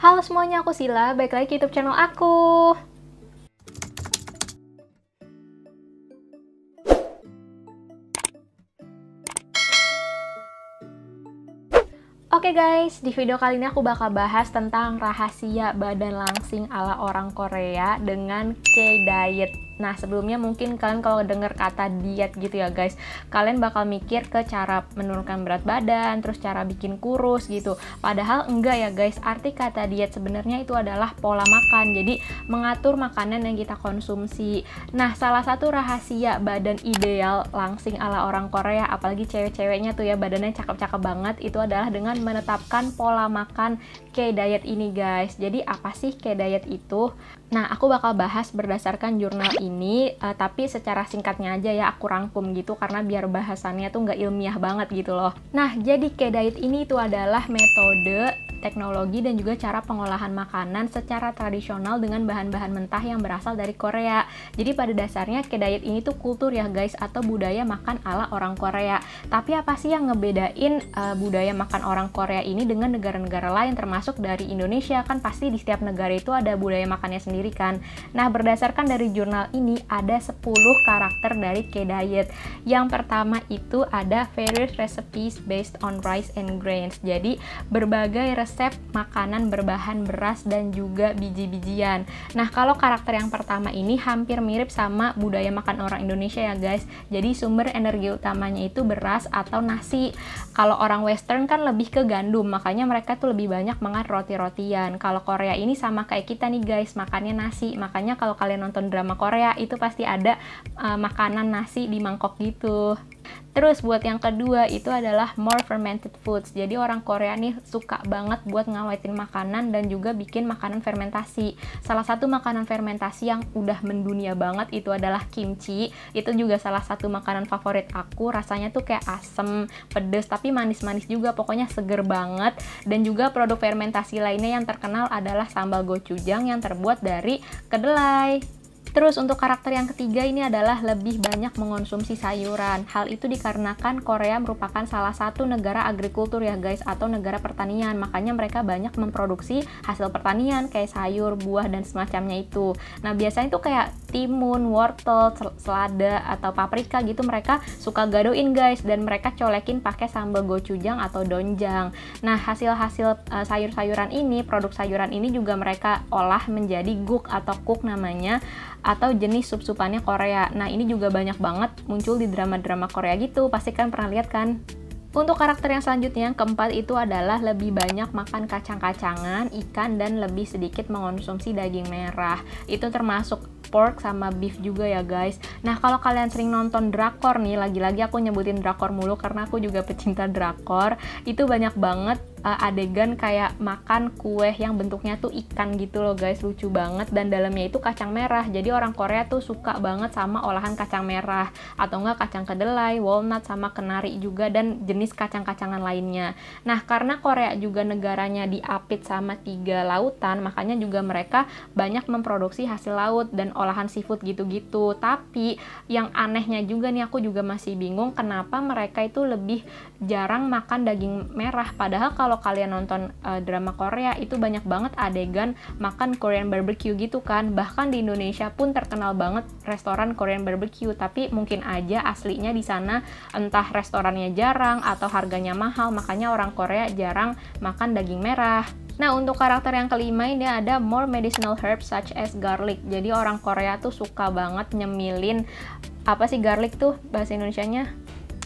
Halo semuanya, aku Sila, balik lagi ke YouTube channel aku. Oke guys, di video kali ini aku bakal bahas tentang rahasia badan langsing ala orang Korea dengan K-diet. Nah, sebelumnya mungkin kalian kalau denger kata diet gitu ya guys, kalian bakal mikir ke cara menurunkan berat badan, terus cara bikin kurus gitu. Padahal enggak ya guys, arti kata diet sebenarnya itu adalah pola makan. Jadi, mengatur makanan yang kita konsumsi. Nah, salah satu rahasia badan ideal langsing ala orang Korea, apalagi cewek-ceweknya tuh ya badannya cakep-cakep banget, itu adalah dengan menetapkan pola makan K-diet ini guys. Jadi, apa sih K-diet itu? Nah, aku bakal bahas berdasarkan jurnal ini, tapi secara singkatnya aja ya aku rangkum gitu karena biar bahasannya tuh nggak ilmiah banget gitu loh. Nah, jadi K-diet ini itu adalah metode, teknologi, dan juga cara pengolahan makanan secara tradisional dengan bahan-bahan mentah yang berasal dari Korea. Jadi pada dasarnya K-diet ini tuh kultur ya guys, atau budaya makan ala orang Korea. Tapi apa sih yang ngebedain budaya makan orang Korea ini dengan negara-negara lain termasuk dari Indonesia? Kan pasti di setiap negara itu ada budaya makannya sendiri kan. Nah, berdasarkan dari jurnal ini ada 10 karakter dari K-diet. Yang pertama itu ada various recipes based on rice and grains. Jadi berbagai resep makanan berbahan beras dan juga biji-bijian. Nah, kalau karakter yang pertama ini hampir mirip sama budaya makan orang Indonesia ya guys. Jadi sumber energi utamanya itu beras atau nasi. Kalau orang western kan lebih ke gandum, makanya mereka tuh lebih banyak makan roti-rotian. Kalau Korea ini sama kayak kita nih guys, makannya nasi. Makanya kalau kalian nonton drama Korea itu pasti ada makanan nasi di mangkok gitu. Terus buat yang kedua itu adalah more fermented foods. Jadi orang Korea nih suka banget buat ngawetin makanan dan juga bikin makanan fermentasi. Salah satu makanan fermentasi yang udah mendunia banget itu adalah kimchi. Itu juga salah satu makanan favorit aku. Rasanya tuh kayak asem, pedes, tapi manis-manis juga. Pokoknya seger banget. Dan juga produk fermentasi lainnya yang terkenal adalah sambal gochujang yang terbuat dari kedelai. Terus untuk karakter yang ketiga ini adalah lebih banyak mengonsumsi sayuran. Hal itu dikarenakan Korea merupakan salah satu negara agrikultur ya guys, atau negara pertanian. Makanya mereka banyak memproduksi hasil pertanian kayak sayur, buah, dan semacamnya itu. Nah, biasanya itu kayak timun, wortel, selada, atau paprika gitu mereka suka gadoin guys, dan mereka colekin pakai sambal gochujang atau doenjang. Nah, hasil-hasil sayur-sayuran ini, produk sayuran ini juga mereka olah menjadi guk atau kuk namanya, atau jenis sup-supannya Korea. Nah, ini juga banyak banget muncul di drama-drama Korea gitu. Pasti kan pernah lihat kan? Untuk karakter yang selanjutnya, yang keempat itu adalah lebih banyak makan kacang-kacangan, ikan, dan lebih sedikit mengonsumsi daging merah. Itu termasuk pork sama beef juga ya guys. Nah, kalau kalian sering nonton drakor nih, lagi-lagi aku nyebutin drakor mulu karena aku juga pecinta drakor. Itu banyak banget adegan kayak makan kue yang bentuknya tuh ikan gitu loh guys, lucu banget, dan dalamnya itu kacang merah. Jadi orang Korea tuh suka banget sama olahan kacang merah, atau enggak kacang kedelai, walnut, sama kenari juga, dan jenis kacang-kacangan lainnya. Nah, karena Korea juga negaranya diapit sama 3 lautan, makanya juga mereka banyak memproduksi hasil laut dan olahan seafood gitu-gitu. Tapi yang anehnya juga nih, aku juga masih bingung kenapa mereka itu lebih jarang makan daging merah. Padahal kalau kalian nonton drama Korea itu banyak banget adegan makan Korean barbecue gitu kan. Bahkan di Indonesia pun terkenal banget restoran Korean barbecue, tapi mungkin aja aslinya di sana entah restorannya jarang atau harganya mahal, makanya orang Korea jarang makan daging merah. Nah, untuk karakter yang kelima ini ada more medicinal herbs such as garlic. Jadi orang Korea tuh suka banget nyemilin, apa sih garlic tuh bahasa Indonesianya?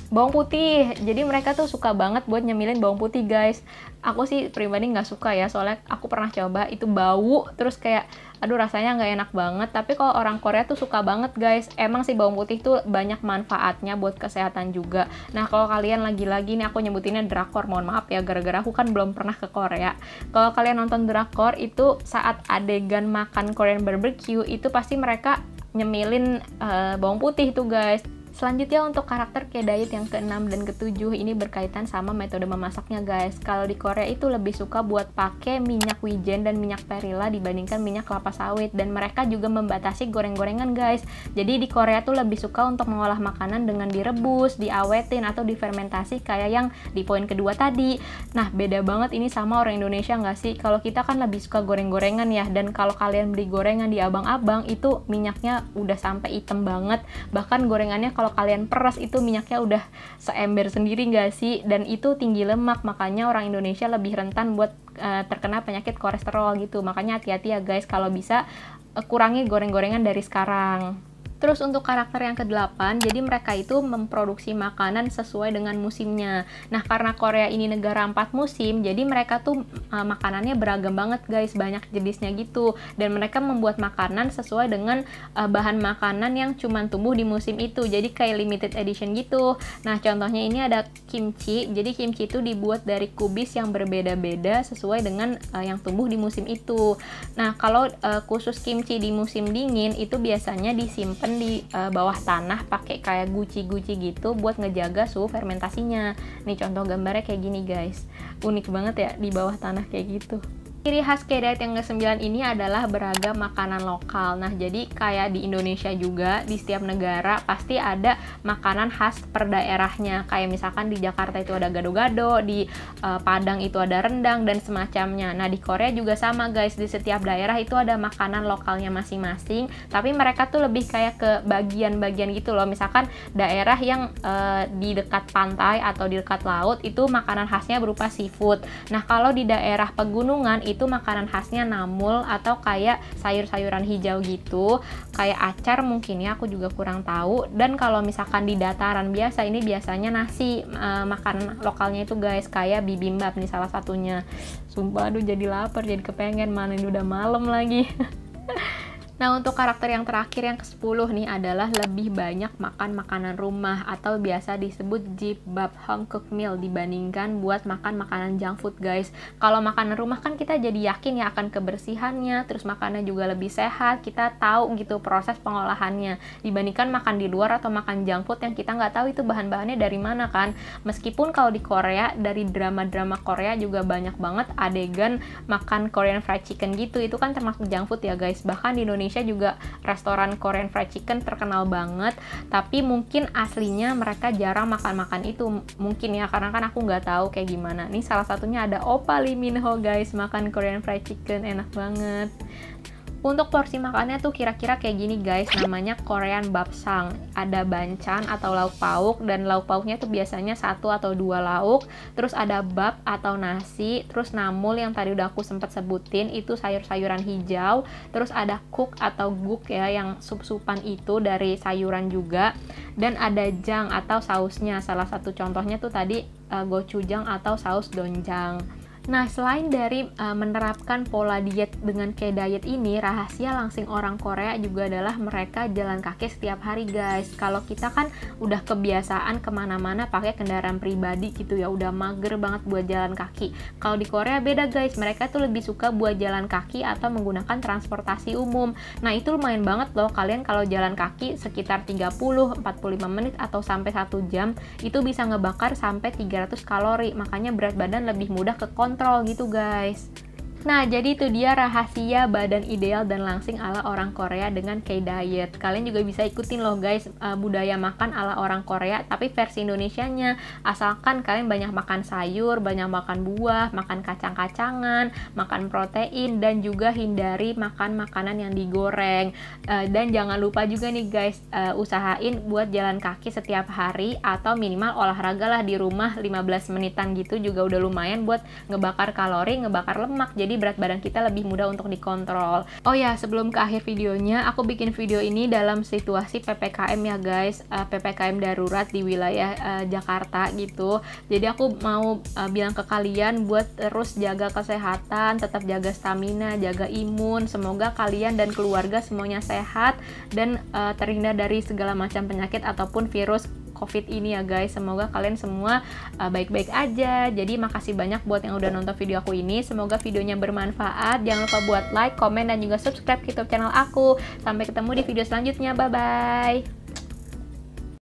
Bawang putih. Jadi mereka tuh suka banget buat nyemilin bawang putih guys. Aku sih pribadi nggak suka ya, soalnya aku pernah coba itu bau, terus kayak aduh rasanya nggak enak banget. Tapi kalau orang Korea tuh suka banget guys. Emang sih bawang putih tuh banyak manfaatnya buat kesehatan juga. Nah, kalau kalian lagi-lagi nih aku nyebutinnya drakor, mohon maaf ya gara-gara aku kan belum pernah ke Korea. Kalau kalian nonton drakor itu saat adegan makan Korean barbecue itu pasti mereka nyemilin bawang putih tuh guys. Selanjutnya untuk karakter K-diet yang ke-6 dan ke-7 ini berkaitan sama metode memasaknya guys. Kalau di Korea itu lebih suka buat pakai minyak wijen dan minyak perila dibandingkan minyak kelapa sawit, dan mereka juga membatasi goreng-gorengan guys. Jadi di Korea tuh lebih suka untuk mengolah makanan dengan direbus, diawetin atau difermentasi kayak yang di poin kedua tadi. Nah, beda banget ini sama orang Indonesia nggak sih? Kalau kita kan lebih suka goreng-gorengan ya, dan kalau kalian beli gorengan di abang-abang itu minyaknya udah sampai hitam banget. Bahkan gorengannya kalau kalian peras itu minyaknya udah seember sendiri nggak sih, dan itu tinggi lemak, makanya orang Indonesia lebih rentan buat terkena penyakit kolesterol gitu. Makanya hati-hati ya guys, kalau bisa kurangi goreng-gorengan dari sekarang. Terus untuk karakter yang ke-8, jadi mereka itu memproduksi makanan sesuai dengan musimnya. Nah, karena Korea ini negara 4 musim, jadi mereka tuh makanannya beragam banget guys, banyak jenisnya gitu. Dan mereka membuat makanan sesuai dengan bahan makanan yang cuman tumbuh di musim itu, jadi kayak limited edition gitu. Nah, contohnya ini ada kimchi. Jadi kimchi itu dibuat dari kubis yang berbeda-beda sesuai dengan yang tumbuh di musim itu. Nah, kalau khusus kimchi di musim dingin itu biasanya disimpan di bawah tanah pakai kayak guci-guci gitu buat ngejaga suhu fermentasinya. Nih contoh gambarnya kayak gini guys, unik banget ya di bawah tanah kayak gitu. Ciri khas K-diet yang ke-9 ini adalah beragam makanan lokal. Nah, jadi kayak di Indonesia juga, di setiap negara pasti ada makanan khas per daerahnya. Kayak misalkan di Jakarta itu ada gado-gado, di Padang itu ada rendang, dan semacamnya. Nah, di Korea juga sama guys, di setiap daerah itu ada makanan lokalnya masing-masing, tapi mereka tuh lebih kayak ke bagian-bagian gitu loh. Misalkan daerah yang di dekat pantai atau di dekat laut, itu makanan khasnya berupa seafood. Nah, kalau di daerah pegunungan, itu makanan khasnya namul atau kayak sayur-sayuran hijau gitu, kayak acar mungkin ya, aku juga kurang tahu. Dan kalau misalkan di dataran biasa, ini biasanya nasi, makanan lokalnya itu guys, kayak bibimbap nih salah satunya. Sumpah aduh jadi lapar, jadi kepengen, mana ini udah malam lagi. Nah, untuk karakter yang terakhir yang ke-10 nih adalah lebih banyak makan makanan rumah atau biasa disebut jibbap home cooked meal dibandingkan buat makan makanan junk food guys. Kalau makanan rumah kan kita jadi yakin ya akan kebersihannya, terus makannya juga lebih sehat, kita tahu gitu proses pengolahannya, dibandingkan makan di luar atau makan junk food yang kita nggak tahu itu bahan-bahannya dari mana kan. Meskipun kalau di Korea, dari drama-drama Korea juga banyak banget adegan makan Korean fried chicken gitu, itu kan termasuk junk food ya guys. Bahkan di Indonesia juga restoran Korean fried chicken terkenal banget, tapi mungkin aslinya mereka jarang makan-makan itu mungkin ya, karena kan aku nggak tahu kayak gimana. Nih salah satunya ada Oppa Lee Min Ho guys, makan Korean fried chicken enak banget. Untuk porsi makannya tuh kira-kira kayak gini guys, namanya Korean bapsang. Ada banchan atau lauk pauk, dan lauk pauknya tuh biasanya 1 atau 2 lauk. Terus ada bap atau nasi, terus namul yang tadi udah aku sempat sebutin, itu sayur-sayuran hijau. Terus ada kuk atau guk ya, yang sup-supan itu dari sayuran juga. Dan ada jang atau sausnya, salah satu contohnya tuh tadi gochujang atau saus doenjang. Nah, selain dari menerapkan pola diet dengan K-diet ini, rahasia langsing orang Korea juga adalah mereka jalan kaki setiap hari guys. Kalau kita kan udah kebiasaan kemana-mana pakai kendaraan pribadi gitu ya, udah mager banget buat jalan kaki. Kalau di Korea beda guys, mereka tuh lebih suka buat jalan kaki atau menggunakan transportasi umum. Nah, itu lumayan banget loh, kalian kalau jalan kaki sekitar 30-45 menit atau sampai 1 jam, itu bisa ngebakar sampai 300 kalori, makanya berat badan lebih mudah ke kontrol gitu guys. Nah, jadi itu dia rahasia badan ideal dan langsing ala orang Korea dengan K-diet. Kalian juga bisa ikutin loh guys, budaya makan ala orang Korea, tapi versi Indonesianya. Asalkan kalian banyak makan sayur, banyak makan buah, makan kacang-kacangan, makan protein, dan juga hindari makan makanan yang digoreng. Dan jangan lupa juga nih guys, usahain buat jalan kaki setiap hari, atau minimal olahraga lah di rumah 15 menitan gitu, juga udah lumayan buat ngebakar kalori, ngebakar lemak. Jadi berat badan kita lebih mudah untuk dikontrol. Oh ya, sebelum ke akhir videonya, aku bikin video ini dalam situasi PPKM ya guys, PPKM darurat di wilayah Jakarta gitu. Jadi aku mau bilang ke kalian buat terus jaga kesehatan, tetap jaga stamina, jaga imun. Semoga kalian dan keluarga semuanya sehat dan terhindar dari segala macam penyakit ataupun virus COVID ini ya guys. Semoga kalian semua baik-baik aja. Jadi makasih banyak buat yang udah nonton video aku ini. Semoga videonya bermanfaat. Jangan lupa buat like, komen, dan juga subscribe ke YouTube channel aku. Sampai ketemu di video selanjutnya. Bye-bye.